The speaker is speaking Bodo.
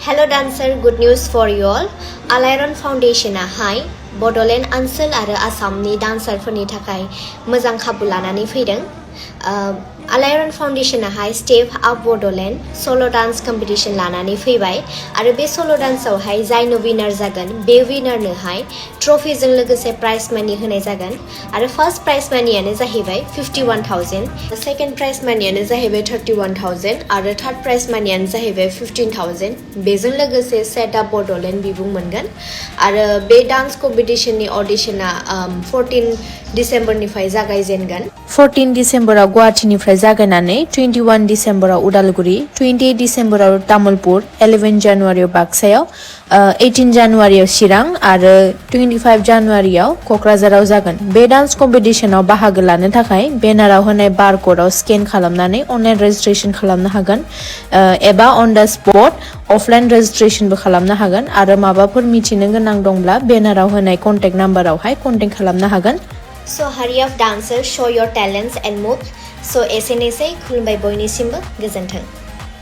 Hello dancer, good news for you all. Alaiaron Foundation हाय Bodoland ओनसोल आरो आसामनि डान्सारफोरनि थाखाय मोजां खाबु लानानै फैदों। Alaiaron Foundation हाय स्टेप आप Bodoland सोलो डान्स कम्पिटिशन लानानै फैबाय आरो बे सोलो डान्सआव हाय जायनो विनार जागोन बे विनारनो हाय ट्रफिजों लोगोसे प्राइज मानि होनाय जागोन आरो फर्स्ट प्राइज मानियानो जाहैबाय 51,000, सेकेन्ड प्राइज मानियानो जाहैबाय 31,000 आरो थार्ड प्राइज मानियानो जाहैबाय 15,000। बेजों लोगोसे सेट आप Bodoland बिबुं मोनगोन आरो बे डान्स कम्पिटिशननि अडिशना 14 डिसेम्बरनिफ्राय जागायजेनगोन। 14 डिसेम्बराव गुवाहाटीनिफ्राय जागायनानै 21 डिसेम्बराव उदालगुरि, 28 डिसेम्बराव तामुलपुर, 11 जानुवारियाव बाक्सायाव, 18 जानुवारियाव चिरां आरो 25 जानुवारियाव क'क्राझाराव जागोन। बे डान्स कम्पिटिशनाव बाहागो लानो थाखाय बेनाराव होनाय बारक'डआव स्केन खालामनानै अनलाइन रेजिस्ट्रेशन खालामनो हागोन एबा अन द स्पट अफलाइन रेजिस्ट्रेशनबो खालामनो हागोन आरो माबाफोर मिथिनो गोनां दंब्ला बेनाराव होनाय कन्टेक्ट नाम्बारावहाय कन्टेक्ट खालामनो हागोन। So hurry up dancers, show your talents and moves. So एसेनोसै खुलुमबाय बयनिसिमबो गोजोन्थों।